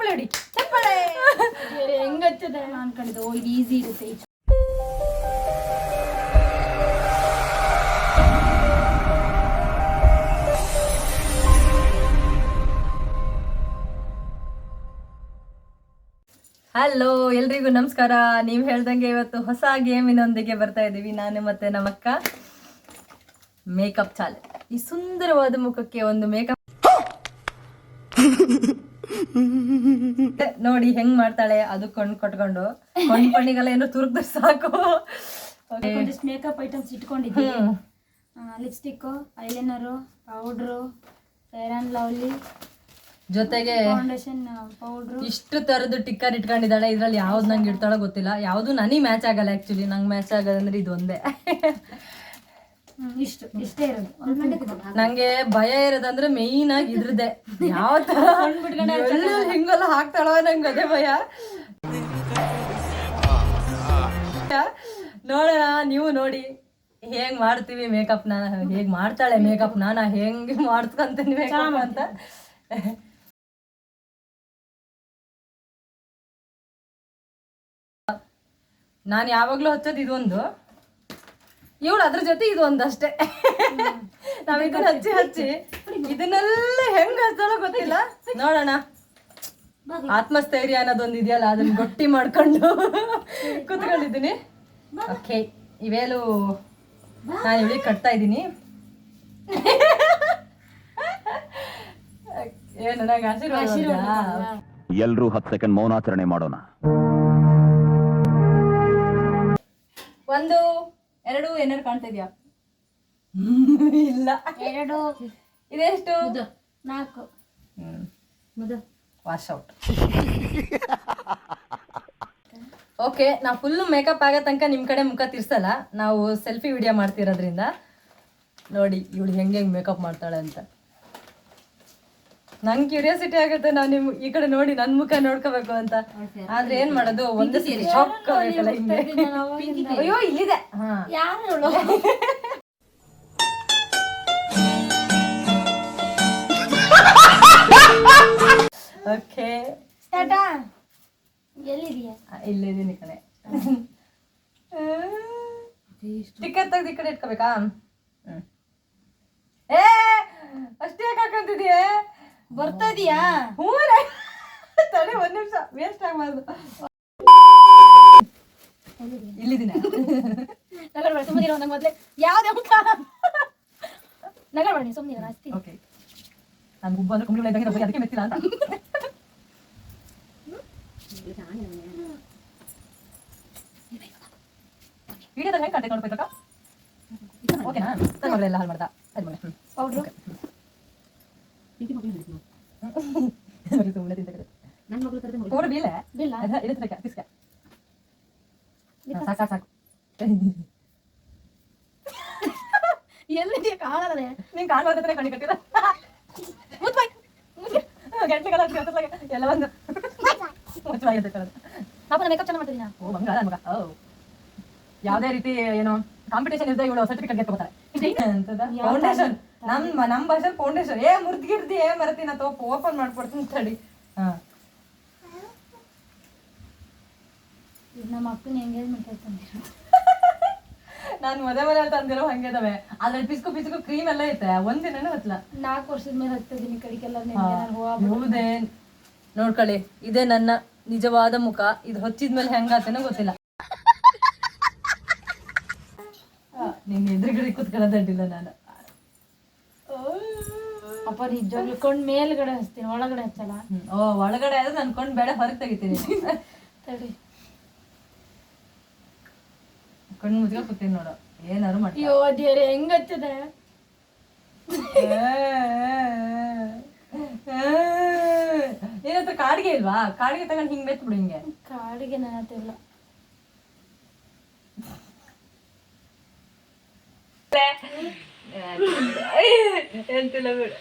ಚಪ್ಪಾಳೆ ಹೊಡಿ ಚಪ್ಪಾಳೆ. ಹೆಂಗಚ್ಚದ ಅನ್ಕೊಂಡಿದ್ದೆ. ಓ ಇದು ಈಸಿ ಇರುತ್ತೆ. ಹಲೋ ಎಲ್ರಿಗೂ ನಮಸ್ಕಾರ. ನೀವು ಹೇಳ್ದಂಗೆ ಇವತ್ತು ಹೊಸ ಗೇಮಿನೊಂದಿಗೆ ಬರ್ತಾ ಇದ್ದೀವಿ. ನಾನು ಮತ್ತೆ ನಮ್ಮ ಅಕ್ಕ ಮೇಕಪ್ ಚಾಲೆ. ಈ ಸುಂದರವಾದ ಮುಖಕ್ಕೆ ಒಂದು ಮೇಕಪ್ ನೋಡಿ ಹೆಂಗ್ ಮಾಡ್ತಾಳೆ. ಅದು ಕೊಟ್ಕೊಂಡು ಕೊಂಡ್ಕೊಂಡಿಗೆಲ್ಲ ಏನೋ ತುರ್ದು ಸಾಕು. ಒಂದಿಷ್ಟು ಮೇಕಪ್ ಐಟಮ್ಸ್ ಇಟ್ಕೊಂಡಿದ್ದೀನಿ. Lipstick, eyeliner, powder, fair and lovely, ಜೊತೆಗೆ ಫೌಂಡೇಶನ್ ಪೌಡ್ರು, ಇಷ್ಟು ತರದ್ದು ಟಿಕ್ಕರ್ ಇಟ್ಕೊಂಡಿದ್ದಾಳೆ. ಇದ್ರಲ್ಲಿ ಯಾವ್ದು ನಂಗೆ ಇಡ್ತಾಳೋ ಗೊತ್ತಿಲ್ಲ. ಯಾವ್ದು ನನಗೆ ಮ್ಯಾಚ್ ಆಗಲ್ಲ. ಆಕ್ಚುಲಿ ನಂಗೆ ಮ್ಯಾಚ್ ಆಗೋದಂದ್ರೆ ಇದು ಒಂದೇ. ಇಷ್ಟೇ ಇರೋದು. ನಂಗೆ ಭಯ ಇರೋದಂದ್ರೆ ಮೇಯ್ನ್ ಆಗಿ ಇದ್ರದ್ದೇ. ಯಾವ ತರ ಹಿಂಗೆಲ್ಲ ಹಾಕ್ತಾಳೋ ನಂಗೆ ಅದೇ ಭಯ. ನೋಡೋಣ, ನೀವು ನೋಡಿ ಹೇಗ್ ಮಾಡ್ತೀವಿ ಮೇಕಪ್. ಹೇಗ್ ಮಾಡ್ತಾಳೆ ಮೇಕಪ್, ನಾನು ಹೆಂಗ್ ಮಾಡ್ಸ್ಕೊಂತೀನಿ ಮೇಕಪ್ ಅಂತ. ನಾನು ಯಾವಾಗ್ಲೂ ಹಚ್ಚೋದು ಇದೊಂದು, ಇವಳು ಅದ್ರ ಜೊತೆ ಇದು ಒಂದಷ್ಟೇ. ನಾವ್ ಇದನ್ನ ಹಚ್ಚಿ ಇದನ್ನೆಲ್ಲ ಹೆಂಗ್ ಹಚ್ಚಾಲೋ ಗೊತ್ತಿಲ್ಲ. ನೋಡೋಣ. ಆತ್ಮಸ್ಥೈರ್ಯ ಅನ್ನೋದೊಂದು ಇದೆಯಲ್ಲ, ಅದನ್ನ ಗಟ್ಟಿ ಮಾಡ್ಕೊಂಡು ಕೂತ್ಕೊಂಡಿದ್ದೀನಿ. ಓಕೆ, ಇವೇಲು ನಾನು ಇವಳಿಗೆ ಕಟ್ತಾ ಇದ್ದೀನಿ. ಏನು ನಂಗೆ ಆಶೀರ್ವಾದ. ಎಲ್ರೂ 10 ಸೆಕೆಂಡ್ ಮೌನಾಚರಣೆ ಮಾಡೋಣ. 1 2 ಏನಾರು ಕಾಣ್ತಾ ಇದೆಯಾ? ಇಲ್ಲ. 2 ಇದೆಷ್ಟು? 4 ವಾಶ್ ಔಟ್. ಓಕೆ, ನಾವು ಫುಲ್ ಮೇಕಪ್ ಆಗೋ ತನಕ ನಿಮ್ಮ ಕಡೆ ಮುಖ ತಿರ್ಸಲ್ಲ. ನಾವು ಸೆಲ್ಫಿ ವಿಡಿಯೋ ಮಾಡ್ತಿರೋದ್ರಿಂದ ನೋಡಿ ಇವಳು ಹೆಂಗೆ ಮೇಕಪ್ ಮಾಡ್ತಾಳೆ ಅಂತ. ನಂಗೆ ಕ್ಯೂರಿಯಾಸಿಟಿ ಆಗುತ್ತೆ. ನಾವು ನಿಮ್ ಈ ಕಡೆ ನೋಡಿ ನನ್ನ ಮುಖ ನೋಡ್ಕೋಬೇಕು ಅಂತ. ಆದ್ರೆ ಏನ್ ಮಾಡೋದು, ಒಂದು ಶಾಕ್ ಆಗಬೇಕಲ್ಲ ಹಿಂಗೆ. ಅಯ್ಯೋ ಇಲ್ಲಿದೆ. ಹಾ, ಯಾರು ಓಕೆ, ಎಲ್ಲಿದೆಯಾ? ಇಲ್ಲಿದ್ದೀನಿ ಕಡೆ. ಸ್ಟಿಕ್ಕರ್ ತೆಗ್ದು ಈ ಕಡೆ ಇಟ್ಕೋಬೇಕಾ? ಏ ಅಷ್ಟೇ ಯಾಕೆ ಹಾಕಂತಿದೀಯ? ಬರ್ತಾ ಇದೀಯಾ? ಹ್ಞೂ ತಡೆ, 1 ನಿಮಿಷ ವೇಸ್ಟ್ ಆಗಬಾರ್ದು. ಇಲ್ಲಿದ್ದೀನಿ. ನಗರಬೇಡ, ಸುಮ್ಮನಿರೋ. ನಂಗೆ ಮೊದಲೇ ಯಾವುದೇ ಮುಖ ನಗರಬೇಡ, ಸುಮ್ಮನಿರೋ ಅಷ್ಟೇ. ಓಕೆ, ನಾನು ಗುಬ್ಬ ಅಂದ್ರೆ ಕುಂಬಳ ಇದ್ದಂಗೆ ಇರೋದು, ಅದಕ್ಕೆ ಮೆತ್ತಿಲ್ಲ ಅಂತ. ವಿಡಿಯೋದಲ್ಲಿ ಹೆಂಗೆ ಕಾಣ್ತೈತೆ ನೋಡ್ಬೇಕಕ್ಕ? ಓಕೆನಾ? ಸರಿ ಮಗಳೆಲ್ಲ ಹಾಳು ಮಾಡ್ದ. ಸರಿ ಮಗ. ಪೌಡ್ರು ಸುಮ್ಮನೆ ತಿಂತ ಪೌಡ್ರು ಬೀಳೆ ಬಿಲ್ಲ ಇರುತ್ತೆ ತಿಸ್ಕ. ಸಾಕು ಸಾಕು. ಎಲ್ಲಿದೆಯಾ? ಕಾಣಲ್ಲ. ನೀನು ಕಾಣುವಂತ ಕಣ್ಣಿ ಕಟ್ಟಿದ ಗಂಟ್ಲಿಗೆಲ್ಲ ಎಲ್ಲ ಒಂದು ಮುಚ್ಚಲಾಗಿರುತ್ತೆ. ಪಾಪ ಮೇಕಪ್ ಚೆನ್ನಾಗಿ ಮಾಡ್ತಿದ್ದೀನಿ. ಓ ಬಂಗಾರ ಮಗ. ಓ, ಯಾವುದೇ ರೀತಿ ಏನು ಕಾಂಪಿಟೇಷನ್ ಇರ್ದೆ ಇವಳು ಸರ್ಟಿಫಿಕೇಟ್ ಗೆದ್ಕೊತಾರೆ. ಫೌಂಡೇಶನ್ ನಮ್ಮ ಭಾಷೆ ಫೌಂಡೇಶನ್. ಏ ಮುರ್ದ್ಗಿರ್ದಿ, ಏ ಮರತೀನಿ ಅಂತ ಓಪನ್ ಮಾಡ್ಕೊಡ್ತೀನಿ ತಡಿ. ಹಾ, ನಮ್ಮ ಅಕ್ಕನ ಎಂಗೇಜ್ಮೆಂಟ್ ಆಯ್ತು. ನಾನು ಮನೆ ತಂದಿರೋ ಹಂಗಿದಾವೆ. ಅದ್ರಲ್ಲಿ ಪಿಸ್ಕು ಪಿಸ್ಕು ಕ್ರೀಮ್ ಎಲ್ಲ ಐತೆ. ಒಂದಿನೂ ಹತ್ತಲ. 4 ವರ್ಷದ ಮೇಲೆ ಹತ್ತಿದ್ದೀನಿ ಕಡಿಗೆಲ್ಲ. ಹೌದೇ? ನೋಡ್ಕೊಳ್ಳಿ, ಇದೇ ನನ್ನ ನಿಜವಾದ ಮುಖ. ಇದು ಹೊಚ್ಚಿದ್ಮೇಲೆ ಹೆಂಗಾತೇನೋ ಗೊತ್ತಿಲ್ಲ. ನಿನ್ ಎದುರುಗಡೆ ಕೂತ್ಕೊಳ್ಳೋದಿಲ್ಲ ನಾನು. ಅಪ್ಪ ನಿಜವಾಗ್ಲೂ ಕೊಂಡ್ ಮೇಲ್ಗಡೆ ಹಚ್ತೀನಿ, ಒಳಗಡೆ ಹಚ್ಚಲ್ಲ. ಓ, ಒಳಗಡೆ ಆದ್ರೆ ನಾನು ಕೊಂಡು ಬೇಡ ಹೊರಗೆ ತೆಗಿತೀನಿ. ತಡಿ, ಕಣ್ಣು ಮುಚ್ಕ ಕೂತೀನಿ ನೋಡು. ಏನಾರು ಮಾಡಿ. ಅಯ್ಯೋ ದೇವ್ರೆ, ಹೆಂಗ್ ಹಚ್ಚದೆ? ಏನಂತ ಕಾಡಿಗೆ ಇಲ್ವಾ? ಕಾಡಿಗೆ ತಗೊಂಡು ಹಿಂಗ್ ಮೆತ್ ಬಿಡು. ಹಿಂಗೆ ಕಾಡಿಗೆ ನನ್ನ ಹತ್ರ ಇಲ್ಲ. ಎಂತಿಲ್ಲ ಬಿಡು.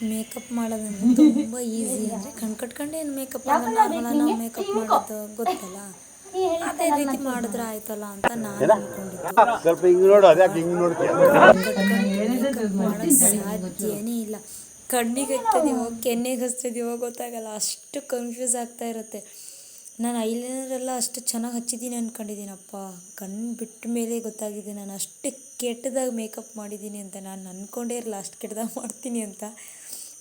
ಮೇಕಪ್ ಮಾಡೋದಂದ್ರೆ ತುಂಬ ಈಸಿ. ಅಂದರೆ ಕಣ್ಕಟ್ಕೊಂಡೆ ಏನು ಮೇಕಪ್ ನಾರ್ಮಲ್ ನಾವು ಮೇಕಪ್ ಮಾಡೋದು ಗೊತ್ತಲ್ಲ. ಅದೇ ರೀತಿ ಮಾಡಿದ್ರೆ ಆಯ್ತಲ್ಲ ಅಂತ ನಾನು ಅನ್ಕೊಂಡಿದ್ದು. ಸ್ವಲ್ಪ ಹಿಂಗ್ ನೋಡು, ಅದ್ಯಾಕೆ ಹಿಂಗ್ ನೋಡ್ತೀಯ? ಸಾಧ್ಯನೇ ಇಲ್ಲ. ಕಣ್ಣಿಗೆ ಹಚ್ತದೀವೋ ಕೆನ್ನೆಗೆ ಹಚ್ತದೀವೋ ಗೊತ್ತಾಗಲ್ಲ, ಅಷ್ಟು ಕನ್ಫ್ಯೂಸ್ ಆಗ್ತಾ ಇರುತ್ತೆ. ನಾನು ಐಲೈನರೆಲ್ಲ ಅಷ್ಟು ಚೆನ್ನಾಗಿ ಹಚ್ಚಿದ್ದೀನಿ ಅಂದ್ಕೊಂಡಿದ್ದೀನಪ್ಪ, ಕಣ್ಣು ಬಿಟ್ಟ ಮೇಲೆ ಗೊತ್ತಾಗಿದೆ ನಾನು ಅಷ್ಟು ಕೆಟ್ಟದಾಗಿ ಮೇಕಪ್ ಮಾಡಿದ್ದೀನಿ ಅಂತ. ನಾನು ಅಂದ್ಕೊಂಡೇ ಇರಲ್ಲ ಅಷ್ಟು ಕೆಟ್ಟದಾಗಿ ಮಾಡ್ತೀನಿ ಅಂತ.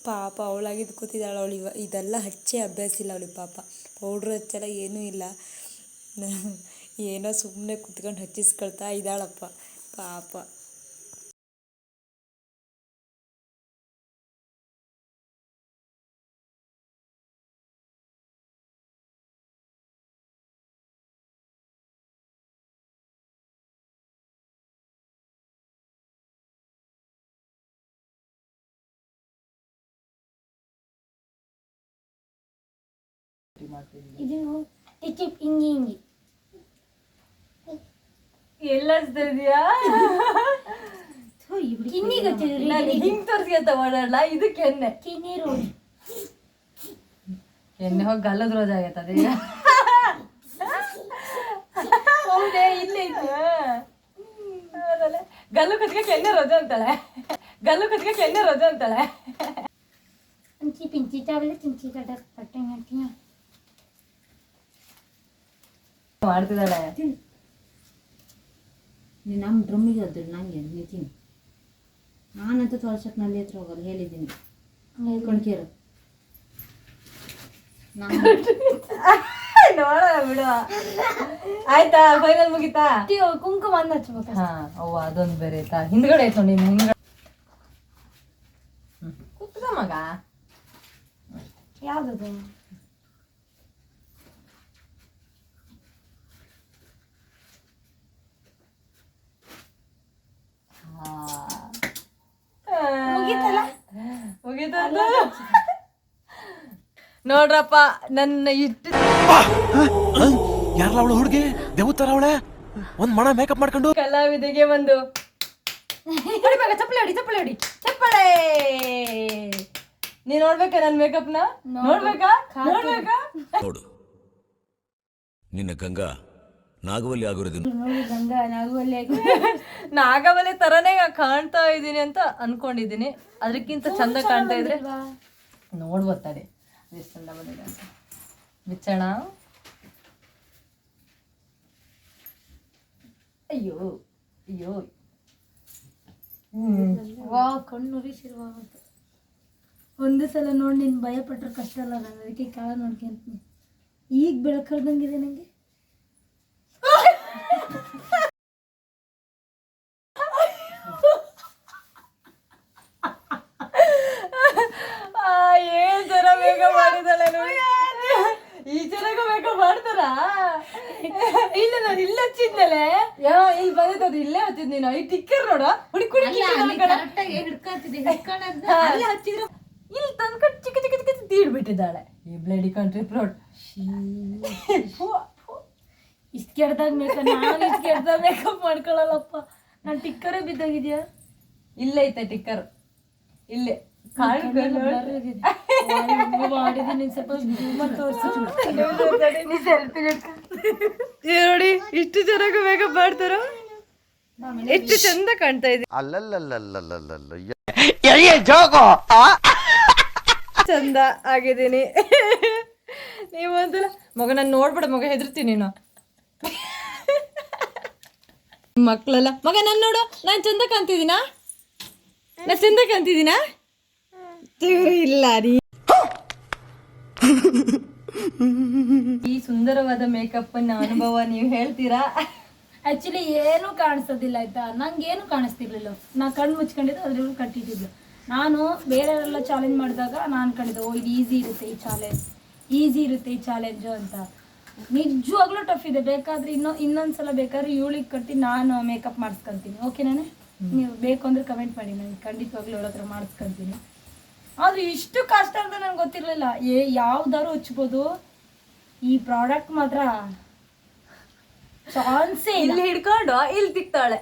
ಪಾಪ ಅವಳಾಗಿದ್ದು ಕೂತಿದ್ದಾಳೆ, ಅವಳು ಇದೆಲ್ಲ ಹಚ್ಚೇ ಅಭ್ಯಾಸ ಇಲ್ಲ ಅವಳಿಗೆ. ಪಾಪ ಪೌಡ್ರ್ ಹಚ್ಚಲ್ಲ, ಏನೂ ಇಲ್ಲ, ಏನೋ ಸುಮ್ಮನೆ ಕುತ್ಕೊಂಡು ಹಚ್ಚಿಸ್ಕೊಳ್ತಾ ಇದ್ದಾಳಪ್ಪ ಪಾಪ. ಇದು ಟಿಚಿಪ್ ಹಿಂಗಿ ಹಿಂಗಿ ಎಲ್ಲ ಹಚ್ತಿದ್ಯಾ? ಕಿನ್ನಿಗೆ ನಾನು ಹಿಂಗ್ ತೋರ್ಸ್ಕೊಂತ ಓಡಾಡ್ಲ, ಇದು ಕೆನ್ನೆ. ಕಿನ್ನಿ ರೋಜ್ ಎಣ್ಣೆ ಹೋಗಿ ಗಲ್ಲದ ರೋಜ್ ಆಗೈತದ ಈಗ. ಹೌದೇ, ಇಲ್ಲೇ ಐತಿ. ಗಲ್ಲು ಕತ್ಗೆ ಎಣ್ಣೆ ರೋಜ ಅಂತಾಳೆ, ಗಲ್ಲು ಕತ್ಗೆ ಎಣ್ಣೆ ರೋಜ ಅಂತಾಳೆ. ಅಂಚಿ ಪಿಂಚಿ ಚಾವಲೆ ಚಿಂಚಿ ಕಟ್ಟ ಪಟ್ಟೆ ಮಾಡ್ತೀಯ ಮಾಡ್ತಿದ್ದಾಳೆ. ನೀನು ನಮ್ಮ ಡ್ರಮ್ಮಿಗೆ ಅದ್ರ ನಂಗೆ ನಿತಿನ್ ನಾನಂತೂ ತೋರ್ಸಕ್ಕೆ ನಲ್ಲಿ ಹತ್ರ ಹೋಗಲ್ಲ, ಹೇಳಿದ್ದೀನಿ ಹೇಳ್ಕೊಳ್ಕೇರು. ನೋಡೋಣ ಬಿಡು. ಆಯ್ತಾ, ಫೈನಲ್ ಮುಗಿತಾ? ಕುಂಕುಮ ಅಂದ ಹಚ್ಬೇಕು. ಹಾ ಅವ್ವ, ಅದೊಂದು ಬೇರೆ ಐತಾ? ಹಿಂದ್ಗಡೆ ಐತ್ ನೋಡಿ, ಹಿಂದ್ಗಡೆ ಕುತ್ಕ ಮಗ. ಯಾವ್ದದು? ಮುಗಿತಲ್ಲ ನೋಡ್ರಪ್ಪ, ನನ್ನ ಇಟ್ಟು ಯಾರಲ್ಲ ಅವಳು ಹುಡುಗಿ ದೇವತರ ಅವಳೆ ಒಂದ್ ಮಣ ಮೇಕಪ್ ಮಾಡ್ಕೊಂಡು ಕಲಾವಿದೆಗೆ ಒಂದು ಚಪ್ಪಳೆ ಹೊಡಿ, ಚಪ್ಪಳೆ ಹೊಡಿ, ಚಪ್ಪಳೆ. ನೀ ನೋಡ್ಬೇಕಾ ನನ್ ಮೇಕಪ್ ನ? ನೋಡ್ಬೇಕಾ? ನೋಡ್ಬೇಕಾ? ನೋಡು ನಿನ್ನ ಗಂಗಾ ನಾಗವಲ್ಲಿ ಆಗಿರೋದು ಗಂಗಾ ನಾಗವಲ್ಲಿ ನಾಗವಲ್ಲಿ ತರನೇ ಕಾಣ್ತಾ ಇದೀನಿ ಅಂತ ಅನ್ಕೊಂಡಿದೀನಿ. ಅದಕ್ಕಿಂತ ಚಂದ ಕಾಣ್ತಾ ಇದ್ರೆ ನೋಡ್ಬೋತಾರೆ ಎಷ್ಟು ಚಂದ ಬಂದಿದೆ ಅಂತ. ಬಿಚ್ಚಣ. ಅಯ್ಯೋ ಅಯ್ಯೋ, ವಾ ಕಣ್ಣು ಉರಿಸಿರುವ. ಒಂದು ಸಲ ನೋಡಿ ನೀನು ಭಯ ಪಟ್ರೆ ಕಷ್ಟ ಅಲ್ಲ, ನಾನು ಅದಕ್ಕೆ ಕಾಲ ನೋಡ್ಕೊಂತೀನಿ. ಈಗ ಬೆಳಕಳ್ದಂಗಿದೆ ನಂಗೆ. ಏನ್ ಜನ ಮೇಕಪ್ ಮಾಡಿದಾಳೆ ನೋಡಿ. ಈ ಚೆನ್ನಾಗ ಮೇಕಪ್ ಮಾಡ್ತಾರ? ಇಲ್ಲ ನಾನು ಇಲ್ಲ ಹಚ್ಚಿದ್ನಲೆ, ಇಲ್ಲಿ ಬಂದಿದ್ದು ಇಲ್ಲೇ ಹಚ್ಚಿದ್ ನೀನು. ಈ ಟಿಕ್ಕರ್ ನೋಡ ಹುಡುಕಿ ಇಲ್ಲಿ ತಂದ್ಕೊಂಡು ಚಿಕ್ಕ ಚಿಕ್ಕ ಚಿಕ್ಕ ತೀಡ್ಬಿಟ್ಟಿದ್ದಾಳೆ. ಈ ಬ್ಲಡಿ ಕಂಟ್ರಿ ಫ್ಲೋಟ್ ಇಷ್ಟು ಕೆಡ್ದಾಗ ಮೇಕಪ್, ನಾನು ಇಷ್ಟು ಕೆಡ್ದಾಗ ಮೇಕಪ್ ಮಾಡ್ಕೊಳ್ಳಲ್ಲಪ್ಪ. ನಾನು ಟಿಕ್ಕರೇ ಬಿದ್ದಾಗಿದ್ಯಾ? ಇಲ್ಲೇ ಐತೆ ಟಿಕ್ಕರ್, ಇಲ್ಲೇ ಮಾಡಿದೀನಿ. ಸ್ವಲ್ಪ ತೋರಿಸು ನೋಡಿ, ಇಷ್ಟು ಚೆನ್ನಾಗಿ ಮೇಕಪ್ ಮಾಡ್ತಾರ, ಎಷ್ಟು ಚಂದ ಕಾಣ್ತಾ ಇದೆ. ಚಂದ ಆಗಿದ್ದೀನಿ. ನೀವಂತಲ್ಲ ಮಗ, ನಾನು ನೋಡ್ಬೇಡ ಮಗ, ಹೆದರ್ತೀನಿ ನೀನು. ಮಕ್ಕಳೆಲ್ಲ ಮಗ ನಾನು ನೋಡು, ನಾನು ಚಂದ ಕಾಣ್ತಿದ್ದೀನಾ? ನಾ ಚಂದ ಕಾಣ್ತಿದ್ದೀನಾ? ಇಲ್ಲ ರೀ. ಈ ಸುಂದರವಾದ ಮೇಕಪ್ ಅನುಭವ ನೀವು ಹೇಳ್ತೀರಾ? ಆಕ್ಚುಲಿ ಏನೂ ಕಾಣಿಸೋದಿಲ್ಲ ಆಯ್ತಾ, ನಂಗೆ ಏನು ಕಾಣಿಸ್ತಿರ್ಲಿಲ್ಲ. ನಾ ಕಣ್ಣು ಮುಚ್ಕೊಂಡಿದ್ದು ಅದ್ರಲ್ಲಿ ಕಟ್ಟಿಟ್ಟಿದ್ಲು. ನಾನು ಬೇರೆಯವರೆಲ್ಲ ಚಾಲೆಂಜ್ ಮಾಡಿದಾಗ ನಾನು ಅನ್ಕೊಂಡಿದ್ದೆ, ಓ ಇದು ಈಸಿ ಇರುತ್ತೆ ಈ ಚಾಲೆಂಜು ಅಂತ. ನಿಜವಾಗ್ಲೂ ಟಫ್ ಇದೆ. ಬೇಕಾದ್ರೆ ಇನ್ನೊಂದ್ಸಲ ಬೇಕಾದ್ರೆ ಇವಳಿಗೆ ಕಟ್ಟಿ ನಾನು ಮೇಕಪ್ ಮಾಡಿಸ್ಕೊಂತೀನಿ. ಓಕೆನಾನೆ? ನೀವು ಬೇಕು ಅಂದ್ರೆ ಕಮೆಂಟ್ ಮಾಡಿ, ನಾನು ಖಂಡಿತವಾಗ್ಲೂ ಅವಳ ಹತ್ರ ಮಾಡಿಸ್ಕೊಂತೀನಿ. ಆದ್ರೆ ಇಷ್ಟು ಕಷ್ಟ ಅಂತ ನನಗೆ ಗೊತ್ತಿರಲಿಲ್ಲ. ಯಾವ್ದಾರು ಹಚ್ಬೋದು, ಈ ಪ್ರಾಡಕ್ಟ್ ಮಾತ್ರ ಚಾನ್ಸೇ ಇಲ್ಲಿ ಹಿಡ್ಕೊಂಡು ಇಲ್ಲಿ ತಿಕ್ತಾಳೆ.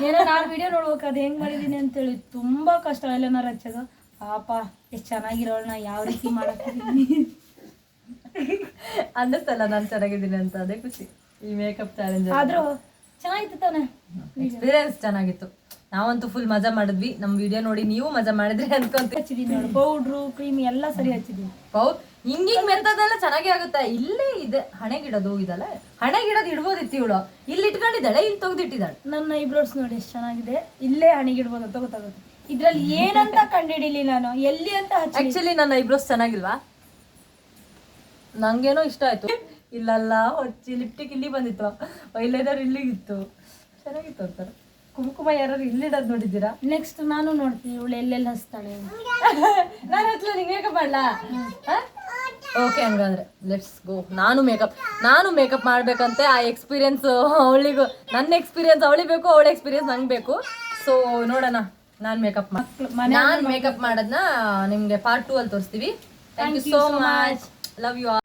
ಏನೋ ನಾನು ವಿಡಿಯೋ ನೋಡ್ಬೇಕು ಅದು ಹೆಂಗ್ ಮಾಡಿದೀನಿ ಅಂತೇಳಿ. ತುಂಬಾ ಕಷ್ಟ ಎಲ್ಲನಾರು ಹಚ್ಚೋದು. ಪಾಪ ಎಷ್ಟು ಚೆನ್ನಾಗಿರೋಳನ್ನ ಯಾವ ರೀತಿ ಮಾಡಕ್ಕಿದ್ದೀನಿ ಅನ್ನಿಸ್ತಲ್ಲ ನಾನು ಚೆನ್ನಾಗಿದ್ದೀನಿ ಅಂತ, ಅದೇ ಖುಷಿ. ಈ ಮೇಕಪ್ ಚಾಲೆಂಜ್ ಆದ್ರೂ ಚೆನ್ನಾಗಿತ್ತು ತಾನೆ. ಎಕ್ಸ್ಪೀರಿಯನ್ಸ್ ಚೆನ್ನಾಗಿತ್ತು. ನಾವಂತೂ ಫುಲ್ ಮಜಾ ಮಾಡಿದ್ವಿ. ನಮ್ ವಿಡಿಯೋ ನೋಡಿ ನೀವು ಮಜಾ ಮಾಡಿದ್ರಿ ಅನ್ಕೊಂತ. ಹಚ್ಚಿದೀನಿ ನೋಡಿ, ಪೌಡ್ರು ಕ್ರೀಮ್ ಎಲ್ಲ ಸರಿ ಹಚ್ಚಿದೀನಿ. ಹಿಂಗಿಂಗ್ ಮೆತ್ತದೆಲ್ಲ ಚೆನ್ನಾಗಿ ಆಗುತ್ತೆ. ಇಲ್ಲೇ ಇದೆ ಹಣೆಗಿಡೋದು ಇದಲ್ಲ, ಹಣೆಗಿಡೋದು ಇಡ್ಬೋದಿತ್ತು ಇವಳು. ಇಲ್ಲಿ ಇಟ್ಕೊಂಡಿದ್ದಾಳೆ, ಇಲ್ಲಿ ತೆಗ್ದಿಟ್ಟಿದ್ದಾಳೆ. ನನ್ನ ಐಬ್ರೋಸ್ ನೋಡಿ ಎಷ್ಟು ಚೆನ್ನಾಗಿದೆ. ಇಲ್ಲೇ ಹಣಿಗಿಡ್ಬೋದು ಅಂತ ಗೊತ್ತಾಗುತ್ತೆ. ಇದ್ರಲ್ಲಿ ಏನಂತ ಕಂಡಿಡಿಲಿ ನಾನು, ಎಲ್ಲಿ ಅಂತ ಹಚ್ಚಿ. ಆಕ್ಚುಲಿ ನನ್ನ ಐಬ್ರೋಸ್ ಚೆನ್ನಾಗಿಲ್ವಾ? ನಂಗೇನೋ ಇಷ್ಟ ಆಯ್ತು. ಇಲ್ಲಲ್ಲ ಹೊಚ್ಚಿ ಲಿಪ್ಟಿಕ್ ಇಲ್ಲಿ ಬಂದಿತ್ತು, ಐಲೈನರ್ ಇಲ್ಲಿಗಿತ್ತು, ಚೆನ್ನಾಗಿತ್ತು ಅಂತಾರ. ಕುಂಕುಮ ಯಾರು ಇಲ್ಲಿಡೋದು ನೋಡಿದ್ದೀರಾ? ನೆಕ್ಸ್ಟ್ ನಾನು ನೋಡ್ತೀನಿ ಇವಳು ಎಲ್ಲೆಲ್ಲಿ ಹಚ್ತಾಳೆ. ನಾನು ಹಚ್ಚಲ, ನಿಂಗೆ ಮೇಕಪ್ ಮಾಡಲಾ? ಓಕೆ, ಹಂಗಂದ್ರೆ ಲೆಟ್ಸ್ ಗೋ. ನಾನು ಮೇಕಪ್ ಮಾಡ್ಬೇಕಂತೆ. ಆ ಎಕ್ಸ್ಪೀರಿಯನ್ಸ್ ಅವಳಿಗೂ, ನನ್ನ ಎಕ್ಸ್ಪೀರಿಯನ್ಸ್ ಅವಳಿಗೆ ಬೇಕು, ಅವಳ ಎಕ್ಸ್ಪೀರಿಯನ್ಸ್ ನಂಗೆ ಬೇಕು. ಸೊ ನೋಡೋಣ. ನಾನು ಮೇಕಪ್ ಮಾಡೋದನ್ನ ನಿಮ್ಗೆ ಪಾರ್ಟ್ 2 ಅಲ್ಲಿ ತೋರಿಸ್ತೀವಿ. Thank you so much. Love you all.